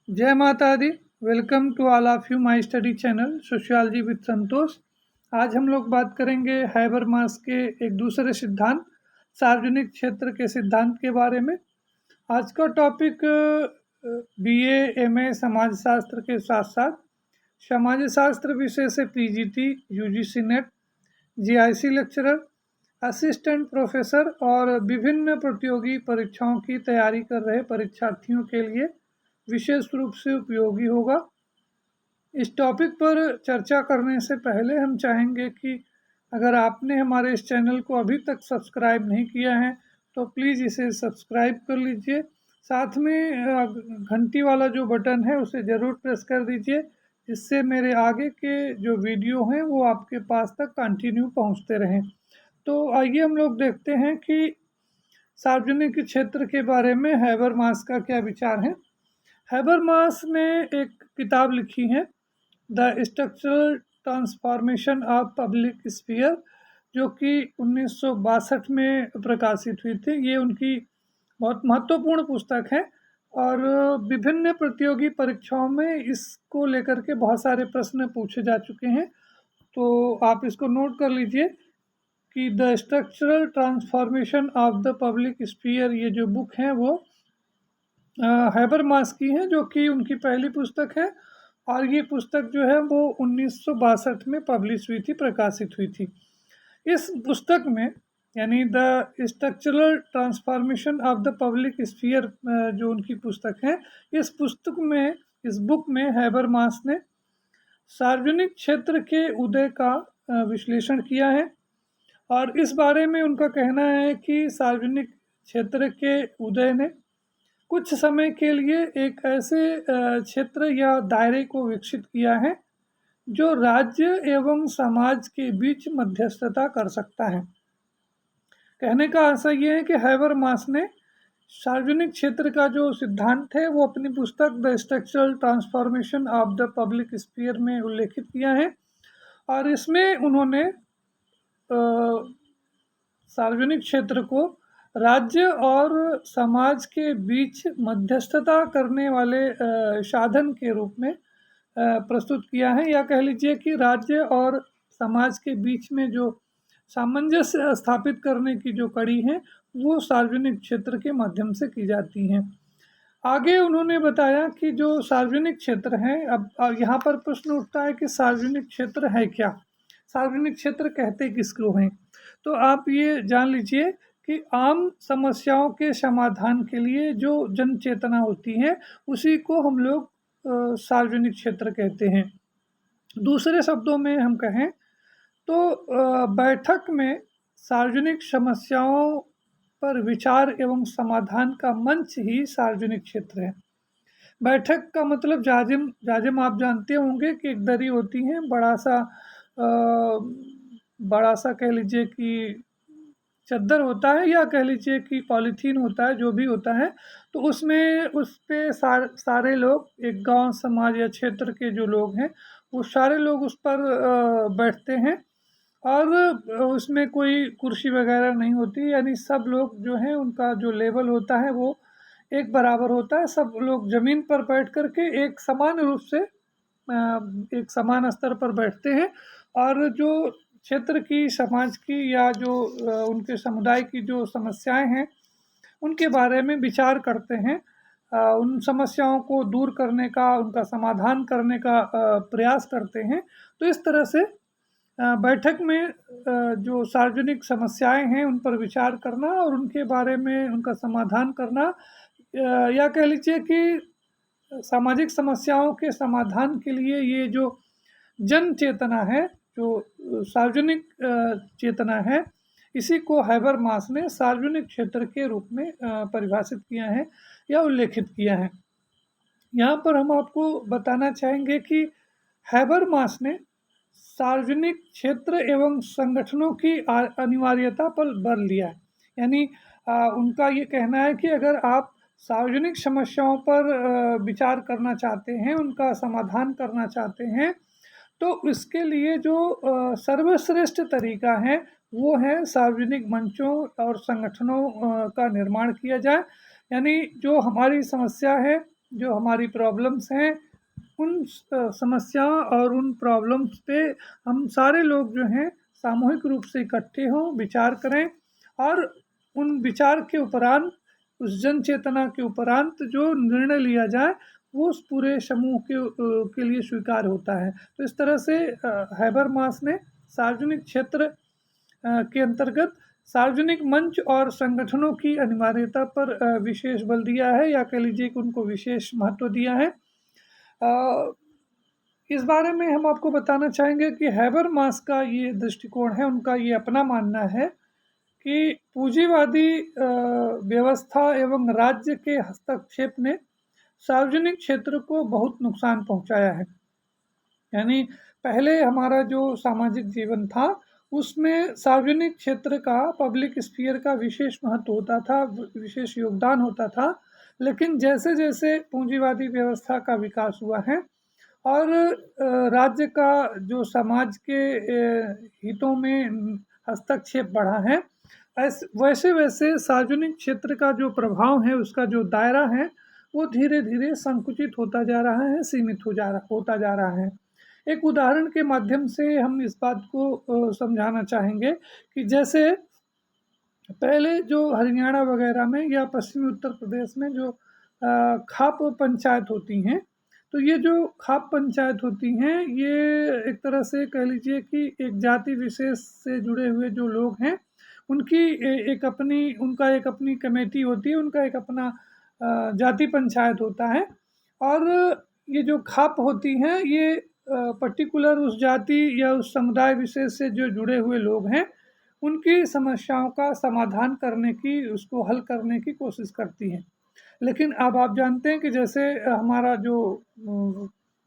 जय माता दी। Welcome to all of you my study channel sociology with Santosh. आज हम लोग बात करेंगे हैबरमास के एक दूसरे सिद्धांत, सार्वजनिक क्षेत्र के सिद्धांत के बारे में। आज का टॉपिक बीए एमए समाजशास्त्र के साथ साथ समाजशास्त्र विषय से PGT, UGC net, GIC lecturer, assistant professor और विभिन्न प्रतियोगी परीक्षाओं की तैयारी कर रहे परीक्षार्थियों के लिए विशेष रूप से उपयोगी होगा। इस टॉपिक पर चर्चा करने से पहले हम चाहेंगे कि अगर आपने हमारे इस चैनल को अभी तक सब्सक्राइब नहीं किया है तो प्लीज़ इसे सब्सक्राइब कर लीजिए। साथ में घंटी वाला जो बटन है उसे ज़रूर प्रेस कर दीजिए, जिससे मेरे आगे के जो वीडियो हैं वो आपके पास तक कंटिन्यू पहुंचते रहें। तो आइए हम लोग देखते हैं कि सार्वजनिक क्षेत्र के बारे में हैबरमास का क्या विचार है। हैबरमास ने एक किताब लिखी है, the structural transformation of public sphere, जो कि 1962 में प्रकाशित हुई थी। ये उनकी बहुत महत्वपूर्ण पुस्तक है और विभिन्न प्रतियोगी परीक्षाओं में इसको लेकर के बहुत सारे प्रश्न पूछे जा चुके हैं। तो आप इसको नोट कर लीजिए कि the structural transformation of the public sphere, ये जो बुक है वो हैबरमास की है, जो कि उनकी पहली पुस्तक है। और ये पुस्तक जो है वो 1962 में पब्लिश हुई थी, प्रकाशित हुई थी। इस पुस्तक में यानी the structural transformation of the public sphere जो उनकी पुस्तक है, इस बुक में हैबरमास ने सार्वजनिक क्षेत्र के उदय का विश्लेषण किया है। और इस बारे में उनका कहना है कि सार्वजनिक क्षेत्र के उदय ने कुछ समय के लिए एक ऐसे क्षेत्र या दायरे को विकसित किया है जो राज्य एवं समाज के बीच मध्यस्थता कर सकता है। कहने का आशय ये है कि हैबरमास ने सार्वजनिक क्षेत्र का जो सिद्धांत है वो अपनी पुस्तक the structural transformation of the public sphere में उल्लेखित किया है। और इसमें उन्होंने सार्वजनिक क्षेत्र को राज्य और समाज के बीच मध्यस्थता करने वाले साधन के रूप में प्रस्तुत किया है, या कह लीजिए कि राज्य और समाज के बीच में जो सामंजस्य स्थापित करने की जो कड़ी है वो सार्वजनिक क्षेत्र के माध्यम से की जाती हैं। आगे उन्होंने बताया कि जो सार्वजनिक क्षेत्र है, अब यहाँ पर प्रश्न उठता है कि सार्वजनिक क्षेत्र है क्या, सार्वजनिक क्षेत्र कहते किसको हैं। तो आप ये जान लीजिए कि आम समस्याओं के समाधान के लिए जो जन चेतना होती है उसी को हम लोग सार्वजनिक क्षेत्र कहते हैं। दूसरे शब्दों में हम कहें तो बैठक में सार्वजनिक समस्याओं पर विचार एवं समाधान का मंच ही सार्वजनिक क्षेत्र है। बैठक का मतलब जाजिम जाजिम आप जानते होंगे कि एक दरी होती है, बड़ा सा कह लीजिए कि चद्दर होता है, या कह लीजिए कि पॉलीथीन होता है, जो भी होता है। तो उसमें उस पे सारे लोग, एक गांव समाज या क्षेत्र के जो लोग हैं वो सारे लोग उस पर बैठते हैं। और उसमें कोई कुर्सी वगैरह नहीं होती, यानी सब लोग जो हैं उनका जो लेवल होता है वो एक बराबर होता है। सब लोग ज़मीन पर बैठ कर के एक समान रूप से एक समान स्तर पर बैठते हैं। और जो क्षेत्र की, समाज की, या जो उनके समुदाय की जो समस्याएं हैं उनके बारे में विचार करते हैं। उन समस्याओं को दूर करने का, उनका समाधान करने का प्रयास करते हैं। तो इस तरह से बैठक में जो सार्वजनिक समस्याएं हैं उन पर विचार करना और उनके बारे में उनका समाधान करना, या कह लीजिए कि सामाजिक समस्याओं के समाधान के लिए ये जो जन चेतना है, जो सार्वजनिक चेतना है, इसी को हैबरमास ने सार्वजनिक क्षेत्र के रूप में परिभाषित किया है या उल्लेखित किया है। यहाँ पर हम आपको बताना चाहेंगे कि हैबरमास ने सार्वजनिक क्षेत्र एवं संगठनों की अनिवार्यता पर बल दिया है। यानी उनका ये कहना है कि अगर आप सार्वजनिक समस्याओं पर विचार करना चाहते हैं, उनका समाधान करना चाहते हैं, तो इसके लिए जो सर्वश्रेष्ठ तरीका है वो है सार्वजनिक मंचों और संगठनों का निर्माण किया जाए। यानी जो हमारी समस्या है जो हमारी प्रॉब्लम्स हैं उन समस्याओं और उन प्रॉब्लम्स पे हम सारे लोग जो हैं सामूहिक रूप से इकट्ठे हों, विचार करें और उन विचार के उपरांत, उस जन चेतना के उपरांत जो निर्णय लिया जाए वो उस पूरे समूह के लिए स्वीकार होता है। तो इस तरह से हैबरमास ने सार्वजनिक क्षेत्र के अंतर्गत सार्वजनिक मंच और संगठनों की अनिवार्यता पर विशेष बल दिया है, या कह लीजिए कि उनको विशेष महत्व दिया है। इस बारे में हम आपको बताना चाहेंगे कि हैबरमास का ये दृष्टिकोण है, उनका ये अपना मानना है कि पूंजीवादी व्यवस्था एवं राज्य के हस्तक्षेप ने सार्वजनिक क्षेत्र को बहुत नुकसान पहुंचाया है। यानी पहले हमारा जो सामाजिक जीवन था उसमें सार्वजनिक क्षेत्र का, पब्लिक स्फीयर का विशेष महत्व होता था, विशेष योगदान होता था। लेकिन जैसे जैसे पूंजीवादी व्यवस्था का विकास हुआ है और राज्य का जो समाज के हितों में हस्तक्षेप बढ़ा है, वैसे वैसे सार्वजनिक क्षेत्र का जो प्रभाव है, उसका जो दायरा है वो धीरे धीरे संकुचित होता जा रहा है, सीमित होता जा रहा है। एक उदाहरण के माध्यम से हम इस बात को समझाना चाहेंगे कि जैसे पहले जो हरियाणा वगैरह में या पश्चिमी उत्तर प्रदेश में जो खाप पंचायत होती हैं, तो ये जो खाप पंचायत होती हैं ये एक तरह से कह लीजिए कि एक जाति विशेष से जुड़े हुए जो लोग हैं उनकी उनका एक अपनी कमेटी होती है, उनका एक अपना जाति पंचायत होता है। और ये जो खाप होती हैं ये पर्टिकुलर उस जाति या उस समुदाय विशेष से जो जुड़े हुए लोग हैं उनकी समस्याओं का समाधान करने की, उसको हल करने की कोशिश करती हैं। लेकिन अब आप जानते हैं कि जैसे हमारा जो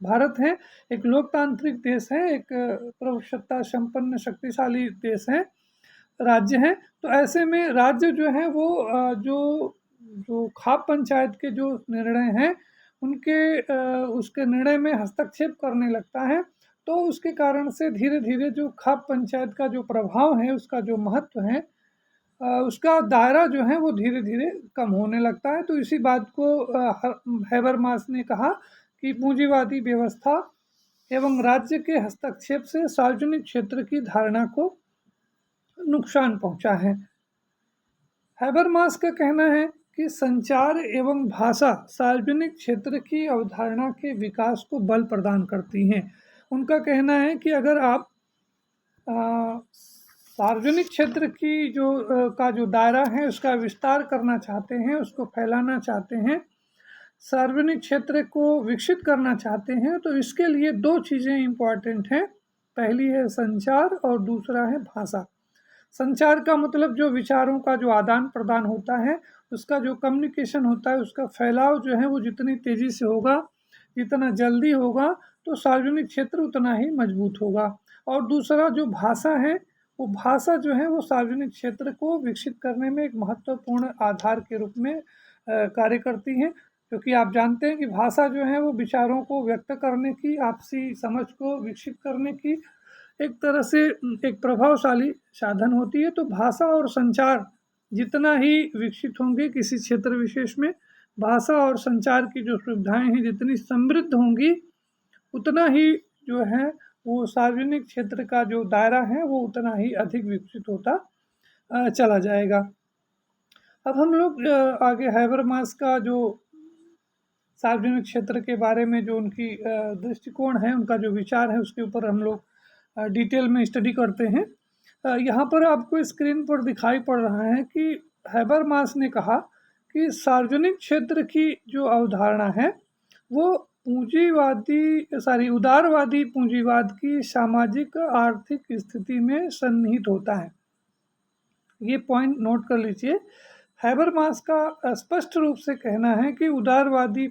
भारत है एक लोकतांत्रिक देश है, एक प्रभुसत्ता संपन्न शक्तिशाली देश है, राज्य है। तो ऐसे में राज्य जो है वो जो जो खाप पंचायत के जो निर्णय हैं उसके निर्णय में हस्तक्षेप करने लगता है। तो उसके कारण से धीरे धीरे जो खाप पंचायत का जो प्रभाव है, उसका जो महत्व है, उसका दायरा जो है वो धीरे धीरे कम होने लगता है। तो इसी बात को हैबरमास ने कहा कि पूंजीवादी व्यवस्था एवं राज्य के हस्तक्षेप से सार्वजनिक क्षेत्र की धारणा को नुकसान पहुंचा है। हैबरमास का कहना है कि संचार एवं भाषा सार्वजनिक क्षेत्र की अवधारणा के विकास को बल प्रदान करती हैं। उनका कहना है कि अगर आप सार्वजनिक क्षेत्र की का जो दायरा है उसका विस्तार करना चाहते हैं, उसको फैलाना चाहते हैं, सार्वजनिक क्षेत्र को विकसित करना चाहते हैं, तो इसके लिए दो चीज़ें इम्पॉर्टेंट हैं। पहली है संचार और दूसरा है भाषा। संचार का मतलब जो विचारों का जो आदान प्रदान होता है, उसका जो कम्युनिकेशन होता है, उसका फैलाव जो है वो जितनी तेज़ी से होगा, जितना जल्दी होगा, तो सार्वजनिक क्षेत्र उतना ही मजबूत होगा। और दूसरा जो भाषा है, वो भाषा जो है वो सार्वजनिक क्षेत्र को विकसित करने में एक महत्वपूर्ण आधार के रूप में कार्य करती है, क्योंकि आप जानते हैं कि भाषा जो है वो विचारों को व्यक्त करने की, आपसी समझ को विकसित करने की एक तरह से एक प्रभावशाली साधन होती है। तो भाषा और संचार जितना ही विकसित होंगे किसी क्षेत्र विशेष में, भाषा और संचार की जो सुविधाएं हैं जितनी समृद्ध होंगी, उतना ही जो है वो सार्वजनिक क्षेत्र का जो दायरा है वो उतना ही अधिक विकसित होता चला जाएगा। अब हम लोग आगे हैबरमास का जो सार्वजनिक क्षेत्र के बारे में जो उनकी दृष्टिकोण है, उनका जो विचार है, उसके ऊपर हम लोग डिटेल में स्टडी करते हैं। यहाँ पर आपको स्क्रीन पर दिखाई पड़ रहा है कि हैबरमास ने कहा कि सार्वजनिक क्षेत्र की जो अवधारणा है वो उदारवादी पूंजीवाद की सामाजिक आर्थिक स्थिति में सन्निहित होता है। ये पॉइंट नोट कर लीजिए। हैबरमास का स्पष्ट रूप से कहना है कि उदारवादी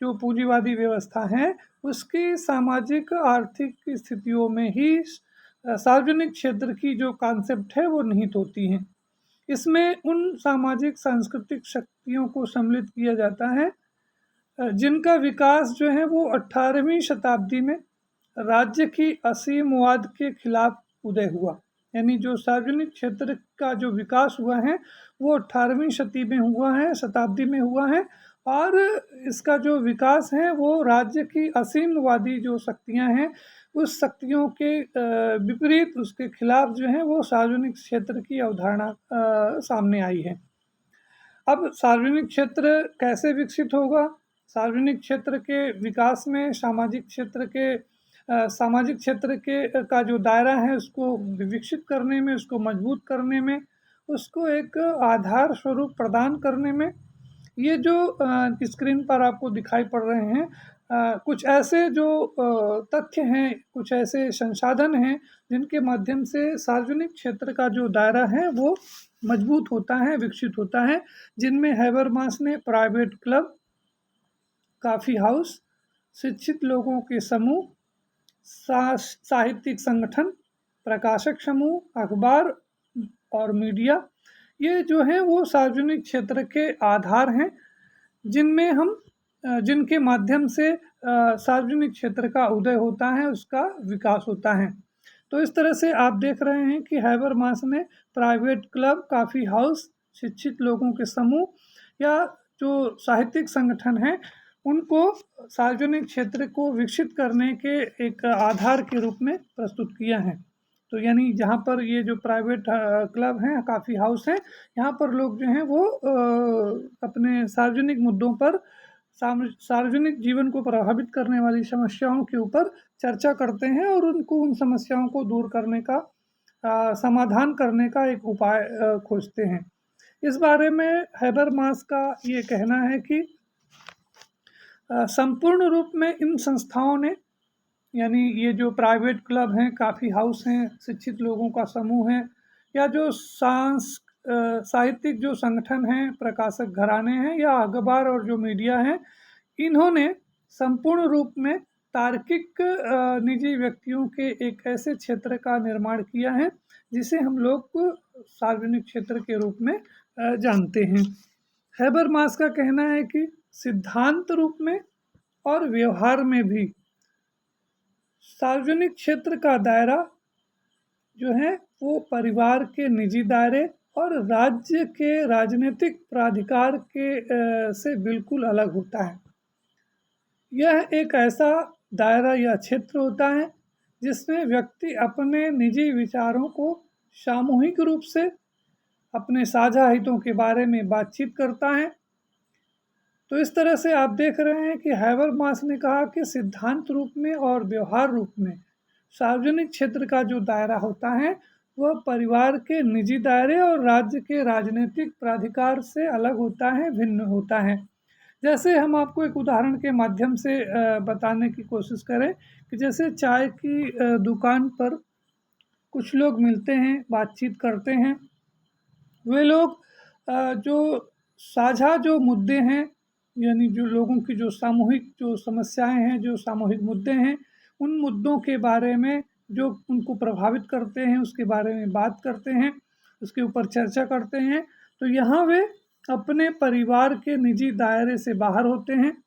जो पूंजीवादी व्यवस्था है उसकी सामाजिक आर्थिक स्थितियों में ही सार्वजनिक क्षेत्र की जो कॉन्सेप्ट है वो निहित होती हैं। इसमें उन सामाजिक सांस्कृतिक शक्तियों को सम्मिलित किया जाता है जिनका विकास जो है वो 18वीं शताब्दी में राज्य की असीमवाद के खिलाफ उदय हुआ। यानी जो सार्वजनिक क्षेत्र का जो विकास हुआ है वो 18वीं शताब्दी में हुआ है, और इसका जो विकास है वो राज्य की असीमवादी जो शक्तियां हैं उस शक्तियों के विपरीत, उसके खिलाफ जो है वो सार्वजनिक क्षेत्र की अवधारणा सामने आई है। अब सार्वजनिक क्षेत्र कैसे विकसित होगा? सार्वजनिक क्षेत्र के विकास में सामाजिक क्षेत्र के का जो दायरा है उसको विकसित करने में, उसको मजबूत करने में, उसको एक आधार स्वरूप प्रदान करने में, ये जो स्क्रीन पर आपको दिखाई पड़ रहे हैं कुछ ऐसे जो तथ्य हैं, कुछ ऐसे संसाधन हैं जिनके माध्यम से सार्वजनिक क्षेत्र का जो दायरा है वो मजबूत होता है, विकसित होता है, जिनमें हैबरमास ने प्राइवेट क्लब, कॉफ़ी हाउस, शिक्षित लोगों के समूह, साहित्यिक संगठन, प्रकाशक समूह, अखबार और मीडिया, ये जो हैं वो सार्वजनिक क्षेत्र के आधार हैं जिनके माध्यम से सार्वजनिक क्षेत्र का उदय होता है, उसका विकास होता है। तो इस तरह से आप देख रहे हैं कि हैबरमास ने प्राइवेट क्लब, कॉफ़ी हाउस, शिक्षित लोगों के समूह या जो साहित्यिक संगठन हैं उनको सार्वजनिक क्षेत्र को विकसित करने के एक आधार के रूप में प्रस्तुत किया है। तो यानी जहाँ पर ये जो प्राइवेट क्लब हैं, कॉफ़ी हाउस हैं, यहाँ पर लोग जो हैं वो अपने सार्वजनिक मुद्दों पर, सार्वजनिक जीवन को प्रभावित करने वाली समस्याओं के ऊपर चर्चा करते हैं और उनको उन समस्याओं को दूर करने का, समाधान करने का एक उपाय खोजते हैं। इस बारे में हैबरमास का ये कहना है कि संपूर्ण रूप में इन संस्थाओं ने, यानी ये जो प्राइवेट क्लब हैं, कॉफ़ी हाउस हैं, शिक्षित लोगों का समूह है, या जो साहित्यिक जो संगठन हैं, प्रकाशक घराने हैं, या अखबार और जो मीडिया हैं, इन्होंने संपूर्ण रूप में तार्किक निजी व्यक्तियों के एक ऐसे क्षेत्र का निर्माण किया है जिसे हम लोग सार्वजनिक क्षेत्र के रूप में जानते हैं। हैबरमास का कहना है कि सिद्धांत रूप में और व्यवहार में भी सार्वजनिक क्षेत्र का दायरा जो है वो परिवार के निजी दायरे और राज्य के राजनीतिक प्राधिकार के से बिल्कुल अलग होता है। यह एक ऐसा दायरा या क्षेत्र होता है जिसमें व्यक्ति अपने निजी विचारों को सामूहिक रूप से अपने साझा हितों के बारे में बातचीत करता है। तो इस तरह से आप देख रहे हैं कि हैबरमास ने कहा कि सिद्धांत रूप में और व्यवहार रूप में सार्वजनिक क्षेत्र का जो दायरा होता है वह परिवार के निजी दायरे और राज्य के राजनीतिक प्राधिकार से अलग होता है, भिन्न होता है। जैसे हम आपको एक उदाहरण के माध्यम से बताने की कोशिश करें कि जैसे चाय की दुकान पर कुछ लोग मिलते हैं, बातचीत करते हैं। वे लोग जो साझा जो मुद्दे हैं, यानी जो लोगों की जो सामूहिक जो समस्याएं हैं, जो सामूहिक मुद्दे हैं, उन मुद्दों के बारे में जो उनको प्रभावित करते हैं उसके बारे में बात करते हैं, उसके ऊपर चर्चा करते हैं। तो यहाँ वे अपने परिवार के निजी दायरे से बाहर होते हैं।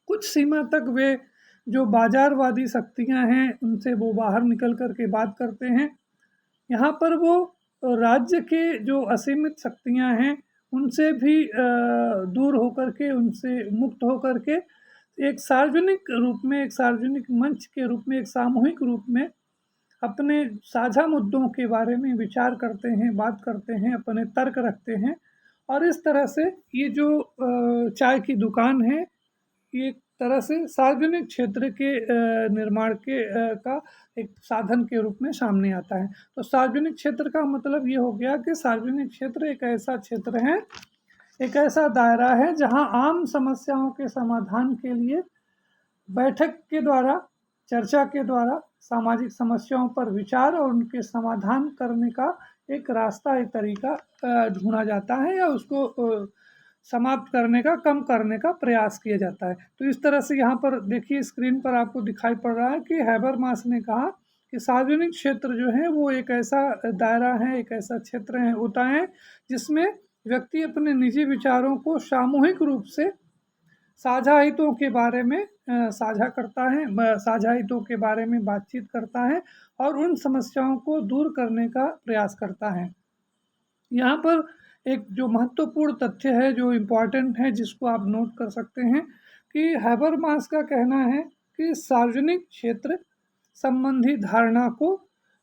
कुछ सीमा तक वे जो बाजारवादी शक्तियाँ हैं उनसे वो बाहर निकल कर के बात करते हैं। यहाँ पर वो राज्य के जो असीमित शक्तियाँ हैं उनसे भी दूर होकर के, उनसे मुक्त होकर के एक सार्वजनिक रूप में, एक सार्वजनिक मंच के रूप में, एक सामूहिक रूप में अपने साझा मुद्दों के बारे में विचार करते हैं, बात करते हैं, अपने तर्क रखते हैं। और इस तरह से ये जो चाय की दुकान है ये एक तरह से सार्वजनिक क्षेत्र के निर्माण के का एक साधन के रूप में सामने आता है। तो सार्वजनिक क्षेत्र का मतलब ये हो गया कि सार्वजनिक क्षेत्र एक ऐसा क्षेत्र है, एक ऐसा दायरा है जहां आम समस्याओं के समाधान के लिए बैठक के द्वारा, चर्चा के द्वारा सामाजिक समस्याओं पर विचार और उनके समाधान करने का एक रास्ता, एक तरीका ढूंढा जाता है या उसको समाप्त करने का, कम करने का प्रयास किया जाता है। तो इस तरह से यहाँ पर देखिए स्क्रीन पर आपको दिखाई पड़ रहा है कि हैबरमास ने कहा कि सार्वजनिक क्षेत्र जो है वो एक ऐसा दायरा है, एक ऐसा क्षेत्र है होता है जिसमें व्यक्ति अपने निजी विचारों को सामूहिक रूप से साझा हितों के बारे में साझा करता है, साझा हितों के बारे में बातचीत करता है और उन समस्याओं को दूर करने का प्रयास करता है। यहाँ पर एक जो महत्वपूर्ण तथ्य है, जो इम्पोर्टेंट है, जिसको आप नोट कर सकते हैं कि हैबरमास का कहना है कि सार्वजनिक क्षेत्र संबंधी धारणा को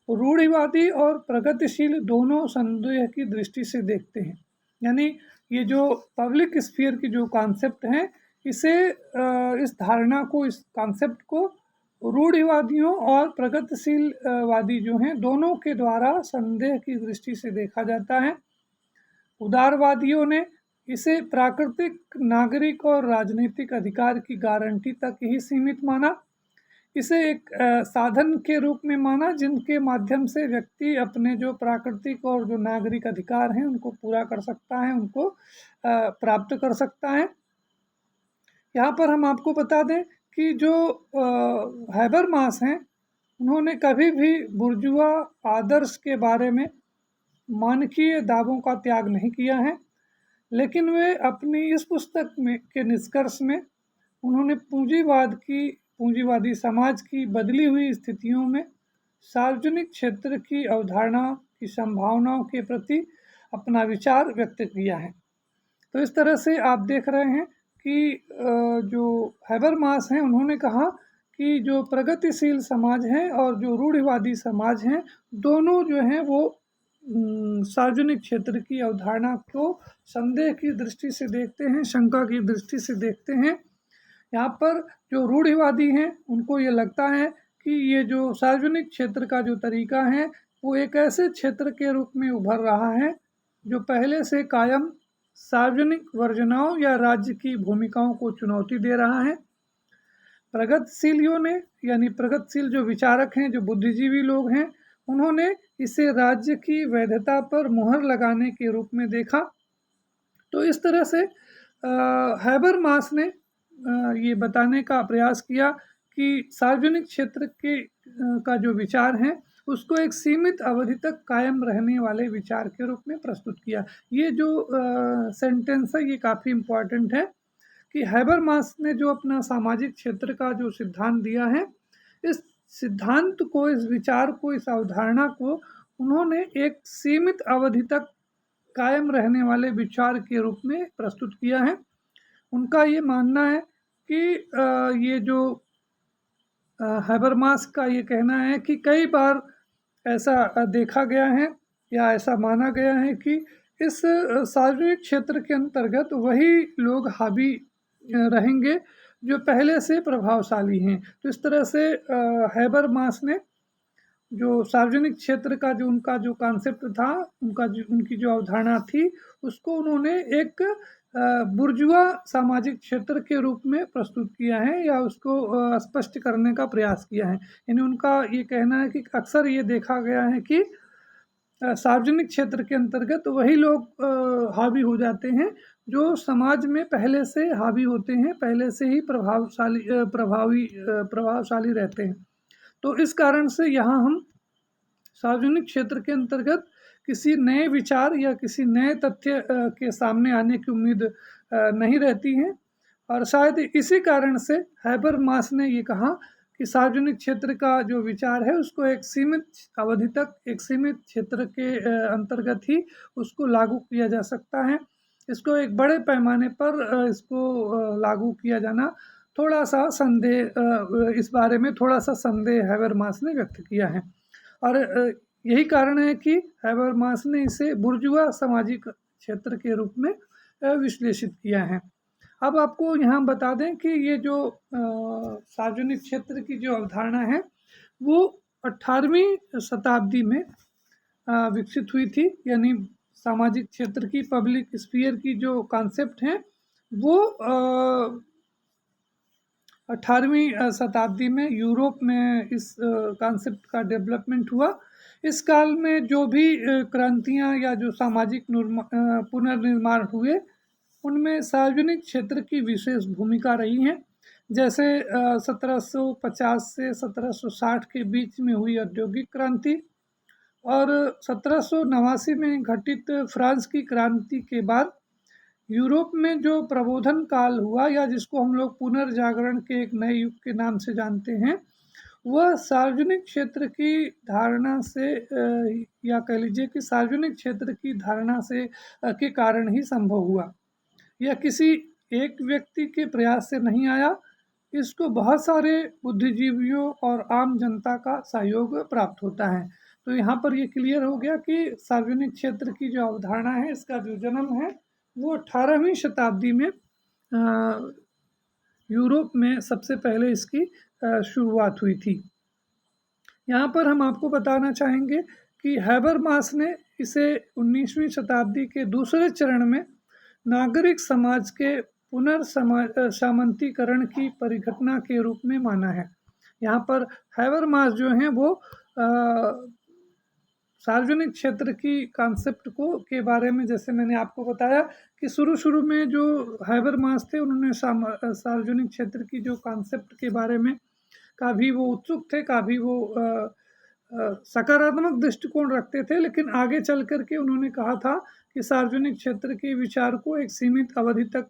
रूढ़िवादी और प्रगतिशील दोनों संदेह की दृष्टि से देखते हैं। यानी ये जो पब्लिक स्फीयर की जो कॉन्सेप्ट है, इसे इस धारणा को, इस कॉन्सेप्ट को रूढ़िवादियों और प्रगतिशील वादी जो हैं दोनों के द्वारा संदेह की दृष्टि से देखा जाता है। उदारवादियों ने इसे प्राकृतिक, नागरिक और राजनीतिक अधिकार की गारंटी तक ही सीमित माना। इसे एक साधन के रूप में माना जिनके माध्यम से व्यक्ति अपने जो प्राकृतिक और जो नागरिक अधिकार हैं उनको पूरा कर सकता है, उनको प्राप्त कर सकता है। यहाँ पर हम आपको बता दें कि जो हैबरमास हैं, उन्होंने कभी भी बुर्जुआ आदर्श के बारे में मानकीय दावों का त्याग नहीं किया है, लेकिन वे अपनी इस पुस्तक में के निष्कर्ष में उन्होंने पूंजीवादी समाज की बदली हुई स्थितियों में सार्वजनिक क्षेत्र की अवधारणा की संभावनाओं के प्रति अपना विचार व्यक्त किया है। तो इस तरह से आप देख रहे हैं कि जो हैबरमास हैं, उन्होंने कहा कि जो प्रगतिशील समाज हैं और जो रूढ़िवादी समाज हैं, दोनों जो हैं वो सार्वजनिक क्षेत्र की अवधारणा को संदेह की दृष्टि से देखते हैं, शंका की दृष्टि से देखते हैं। यहाँ पर जो रूढ़िवादी हैं, उनको ये लगता है कि ये जो सार्वजनिक क्षेत्र का जो तरीका है, वो एक ऐसे क्षेत्र के रूप में उभर रहा है जो पहले से कायम सार्वजनिक वर्जनाओं या राज्य की भूमिकाओं को चुनौती दे रहा है। प्रगतिशीलियों ने, यानी प्रगतिशील जो विचारक हैं, जो बुद्धिजीवी लोग हैं, उन्होंने इसे राज्य की वैधता पर मुहर लगाने के रूप में देखा। तो इस तरह से हैबरमास ने ये बताने का प्रयास किया कि सार्वजनिक क्षेत्र के का जो विचार है उसको एक सीमित अवधि तक कायम रहने वाले विचार के रूप में प्रस्तुत किया। ये जो सेंटेंस है, ये काफ़ी इम्पॉर्टेंट है कि हैबरमास ने जो अपना सामाजिक क्षेत्र का जो सिद्धांत दिया है, इस सिद्धांत को, इस विचार को, इस अवधारणा को उन्होंने एक सीमित अवधि तक कायम रहने वाले विचार के रूप में प्रस्तुत किया है। उनका ये मानना है कि ये जो हैबरमास का ये कहना है कि कई बार ऐसा देखा गया है या ऐसा माना गया है कि इस सार्वजनिक क्षेत्र के अंतर्गत वही लोग हावी रहेंगे जो पहले से प्रभावशाली हैं। तो इस तरह से हैबरमास ने जो सार्वजनिक क्षेत्र का जो उनका जो कॉन्सेप्ट था, उनकी जो अवधारणा थी, उसको उन्होंने एक बुर्जुआ सामाजिक क्षेत्र के रूप में प्रस्तुत किया है या उसको स्पष्ट करने का प्रयास किया है। यानी उनका ये कहना है कि अक्सर ये देखा गया है कि सार्वजनिक क्षेत्र के अंतर्गत वही लोग हावी हो जाते हैं जो समाज में पहले से हावी होते हैं, पहले से ही प्रभावशाली रहते हैं। तो इस कारण से यहाँ हम सार्वजनिक क्षेत्र के अंतर्गत किसी नए विचार या किसी नए तथ्य के सामने आने की उम्मीद नहीं रहती है। और शायद इसी कारण से हैबरमास ने ये कहा कि सार्वजनिक क्षेत्र का जो विचार है उसको एक सीमित अवधि तक, एक सीमित क्षेत्र के अंतर्गत ही उसको लागू किया जा सकता है। इसको एक बड़े पैमाने पर इसको लागू किया जाना थोड़ा सा संदेह, इस बारे में थोड़ा सा संदेह हैबरमास ने व्यक्त किया है। और यही कारण है कि हैबरमास ने इसे बुर्जुआ सामाजिक क्षेत्र के रूप में विश्लेषित किया है। अब आपको यहाँ बता दें कि ये जो सार्वजनिक क्षेत्र की जो अवधारणा है वो 18वीं शताब्दी में विकसित हुई थी। यानी सामाजिक क्षेत्र की, पब्लिक स्फीयर की जो कॉन्सेप्ट है वो 18वीं शताब्दी में यूरोप में इस कॉन्सेप्ट का डेवलपमेंट हुआ। इस काल में जो भी क्रांतियाँ या जो सामाजिक पुनर्निर्माण हुए, उनमें सार्वजनिक क्षेत्र की विशेष भूमिका रही है। जैसे 1750 से 1760 के बीच में हुई औद्योगिक क्रांति और 1789 में घटित फ्रांस की क्रांति के बाद यूरोप में जो प्रबोधन काल हुआ, या जिसको हम लोग पुनर्जागरण के एक नए युग के नाम से जानते हैं, वह सार्वजनिक क्षेत्र की धारणा से या कह लीजिए कि सार्वजनिक क्षेत्र की धारणा से के कारण ही संभव हुआ। यह किसी एक व्यक्ति के प्रयास से नहीं आया, इसको बहुत सारे बुद्धिजीवियों और आम जनता का सहयोग प्राप्त होता है। तो यहाँ पर ये क्लियर हो गया कि सार्वजनिक क्षेत्र की जो अवधारणा है, इसका जो जन्म है वो 18वीं शताब्दी में यूरोप में सबसे पहले इसकी शुरुआत हुई थी। यहाँ पर हम आपको बताना चाहेंगे कि हैबरमास ने इसे 19वीं शताब्दी के दूसरे चरण में नागरिक समाज के सामंतीकरण की परिघटना के रूप में माना है। यहाँ पर हैबरमास जो है वो सार्वजनिक क्षेत्र की कॉन्सेप्ट को के बारे में, जैसे मैंने आपको बताया कि शुरू में जो हैबरमास थे उन्होंने सार्वजनिक क्षेत्र की जो कॉन्सेप्ट के बारे में काफ़ी वो उत्सुक थे, काफ़ी वो सकारात्मक दृष्टिकोण रखते थे, लेकिन आगे चल कर के उन्होंने कहा था कि सार्वजनिक क्षेत्र के विचार को एक सीमित अवधि तक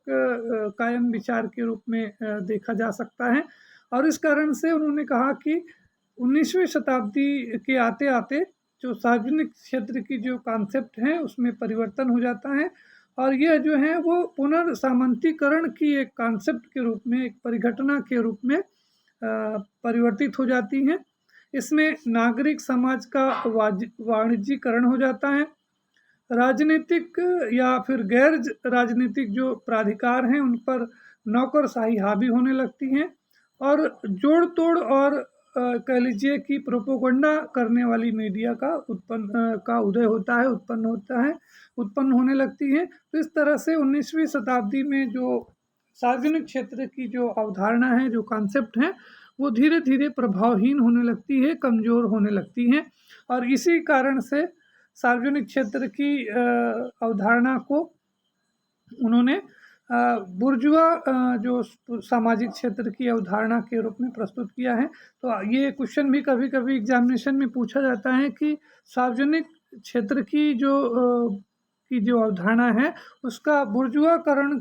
कायम विचार के रूप में देखा जा सकता है। और इस कारण से उन्होंने कहा कि 19वीं शताब्दी के आते आते जो सार्वजनिक क्षेत्र की जो कॉन्सेप्ट है उसमें परिवर्तन हो जाता है, और यह जो है वो पुनर्सामंतीकरण की एक कॉन्सेप्ट के रूप में, एक परिघटना के रूप में परिवर्तित हो जाती हैं। इसमें नागरिक समाज का वाणिज्यीकरण हो जाता है, राजनीतिक या फिर गैर राजनीतिक जो प्राधिकार हैं उन पर नौकरशाही हावी होने लगती हैं, और जोड़ तोड़ और कह लीजिए कि प्रोपोगंडा करने वाली मीडिया का उत्पन्न होने लगती है। तो इस तरह से 19वीं शताब्दी में जो सार्वजनिक क्षेत्र की जो अवधारणा है, जो कॉन्सेप्ट है, वो धीरे धीरे प्रभावहीन होने लगती है, कमज़ोर होने लगती हैं। और इसी कारण से सार्वजनिक क्षेत्र की अवधारणा को उन्होंने बुर्जुआ जो सामाजिक क्षेत्र की अवधारणा के रूप में प्रस्तुत किया है। तो ये क्वेश्चन भी कभी कभी एग्जामिनेशन में पूछा जाता है कि सार्वजनिक क्षेत्र की जो अवधारणा है उसका बुर्जुआकरण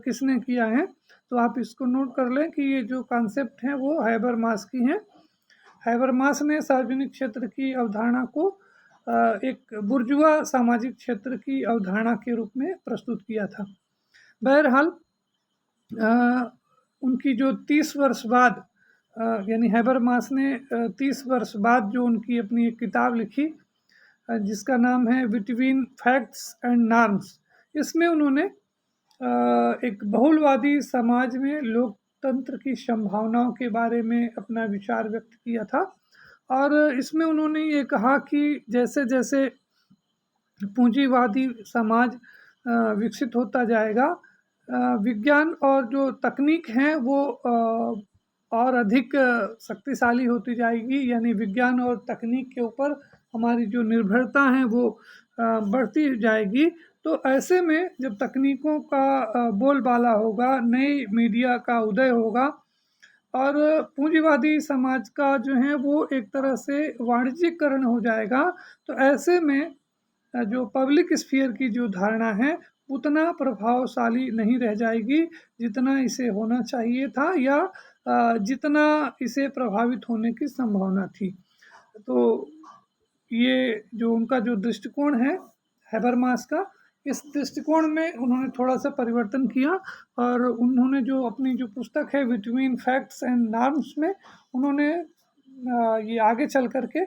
किसने किया है। तो आप इसको नोट कर लें कि ये जो कॉन्सेप्ट हैं वो हैबरमास की हैं। हैबरमास ने सार्वजनिक क्षेत्र की अवधारणा को एक बुर्जुआ सामाजिक क्षेत्र की अवधारणा के रूप में प्रस्तुत किया था। बहरहाल उनकी जो 30 वर्ष बाद यानी हैबरमास ने 30 वर्ष बाद जो उनकी अपनी एक किताब लिखी जिसका नाम है बिटवीन फैक्ट्स एंड नॉर्म्स, इसमें उन्होंने एक बहुलवादी समाज में लोकतंत्र की संभावनाओं के बारे में अपना विचार व्यक्त किया था। और इसमें उन्होंने ये कहा कि जैसे जैसे पूंजीवादी समाज विकसित होता जाएगा, विज्ञान और जो तकनीक हैं वो और अधिक शक्तिशाली होती जाएगी, यानी विज्ञान और तकनीक के ऊपर हमारी जो निर्भरता है वो बढ़ती जाएगी। तो ऐसे में जब तकनीकों का बोलबाला होगा, नई मीडिया का उदय होगा और पूंजीवादी समाज का जो है वो एक तरह से वाणिज्यिकरण हो जाएगा, तो ऐसे में जो पब्लिक स्फीयर की जो धारणा है उतना प्रभावशाली नहीं रह जाएगी जितना इसे होना चाहिए था, या जितना इसे प्रभावित होने की संभावना थी। तो ये जो उनका जो दृष्टिकोण है हैबरमास का, इस दृष्टिकोण में उन्होंने थोड़ा सा परिवर्तन किया, और उन्होंने जो अपनी जो पुस्तक है बिटवीन फैक्ट्स एंड नॉर्म्स में उन्होंने ये आगे चल करके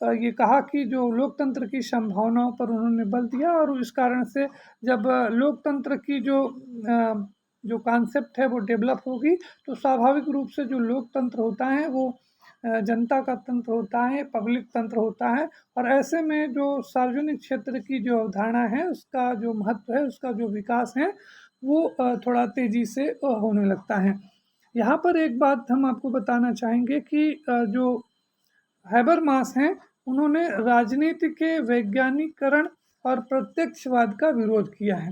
ये कहा कि जो लोकतंत्र की संभावनाओं पर उन्होंने बल दिया, और इस कारण से जब लोकतंत्र की जो कॉन्सेप्ट है वो डेवलप होगी, तो स्वाभाविक रूप से जो लोकतंत्र होता है वो जनता का तंत्र होता है, पब्लिक तंत्र होता है, और ऐसे में जो सार्वजनिक क्षेत्र की जो अवधारणा है उसका जो महत्व है, उसका जो विकास है वो थोड़ा तेज़ी से होने लगता है। यहाँ पर एक बात हम आपको बताना चाहेंगे कि जो हैबरमास हैं उन्होंने राजनीति के वैज्ञानिकरण और प्रत्यक्षवाद का विरोध किया है।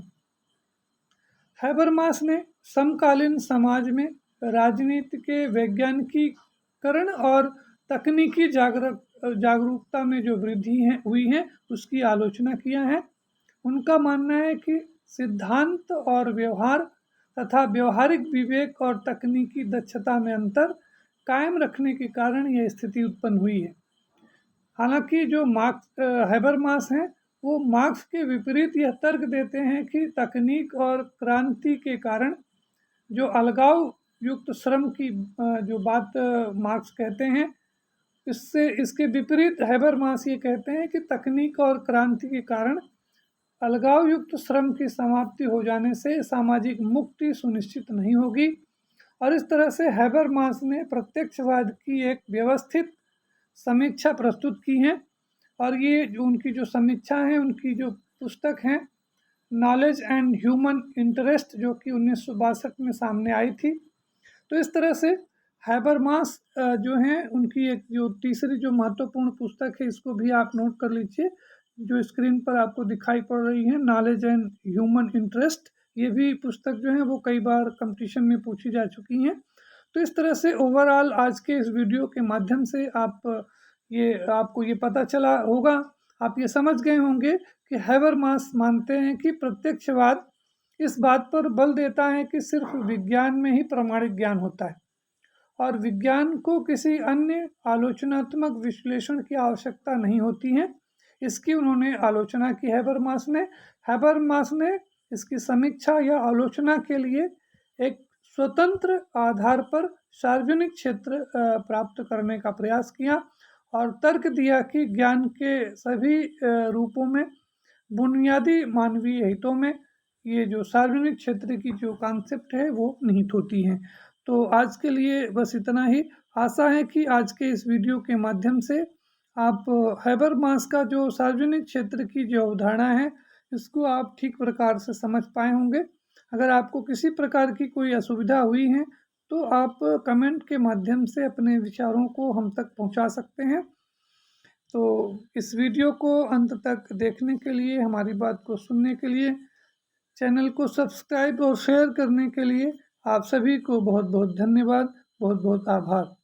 हैबरमास ने समकालीन समाज में राजनीति के वैज्ञानिकीकरण और तकनीकी जागरूकता में जो वृद्धि हुई है उसकी आलोचना किया है। उनका मानना है कि सिद्धांत और व्यवहार तथा व्यवहारिक विवेक और तकनीकी दक्षता में अंतर कायम रखने के कारण यह स्थिति उत्पन्न हुई है। हालांकि जो हैबरमास हैं वो मार्क्स के विपरीत यह तर्क देते हैं कि तकनीक और क्रांति के कारण जो अलगाव युक्त श्रम की जो बात मार्क्स कहते हैं, इसके विपरीत हैबरमास ये कहते हैं कि तकनीक और क्रांति के कारण अलगाव युक्त श्रम की समाप्ति हो जाने से सामाजिक मुक्ति सुनिश्चित नहीं होगी। और इस तरह से हैबरमास ने प्रत्यक्षवाद की एक व्यवस्थित समीक्षा प्रस्तुत की है। और ये जो उनकी जो समीक्षा है, उनकी जो पुस्तक है नॉलेज एंड ह्यूमन इंटरेस्ट, जो कि 1962 में सामने आई थी। तो इस तरह से हैबरमास जो हैं उनकी एक जो तीसरी जो महत्वपूर्ण पुस्तक है, इसको भी आप नोट कर लीजिए, जो स्क्रीन पर आपको दिखाई पड़ रही है, नॉलेज एंड ह्यूमन इंटरेस्ट। ये भी पुस्तक जो है वो कई बार कंपटीशन में पूछी जा चुकी हैं। तो इस तरह से ओवरऑल आज के इस वीडियो के माध्यम से आपको ये पता चला होगा, आप ये समझ गए होंगे कि हैबरमास मानते हैं कि प्रत्यक्षवाद इस बात पर बल देता है कि सिर्फ विज्ञान में ही प्रमाणिक ज्ञान होता है और विज्ञान को किसी अन्य आलोचनात्मक विश्लेषण की आवश्यकता नहीं होती है। इसकी उन्होंने आलोचना की हैबरमास ने इसकी समीक्षा या आलोचना के लिए एक स्वतंत्र आधार पर सार्वजनिक क्षेत्र प्राप्त करने का प्रयास किया और तर्क दिया कि ज्ञान के सभी रूपों में बुनियादी मानवीय हितों में ये जो सार्वजनिक क्षेत्र की जो कॉन्सेप्ट है वो निहित होती हैं। तो आज के लिए बस इतना ही। आशा है कि आज के इस वीडियो के माध्यम से आप हैबरमास का जो सार्वजनिक क्षेत्र की जो अवधारणा है इसको आप ठीक प्रकार से समझ पाए होंगे। अगर आपको किसी प्रकार की कोई असुविधा हुई है तो आप कमेंट के माध्यम से अपने विचारों को हम तक पहुंचा सकते हैं। तो इस वीडियो को अंत तक देखने के लिए, हमारी बात को सुनने के लिए, चैनल को सब्सक्राइब और शेयर करने के लिए आप सभी को बहुत बहुत धन्यवाद, बहुत बहुत आभार।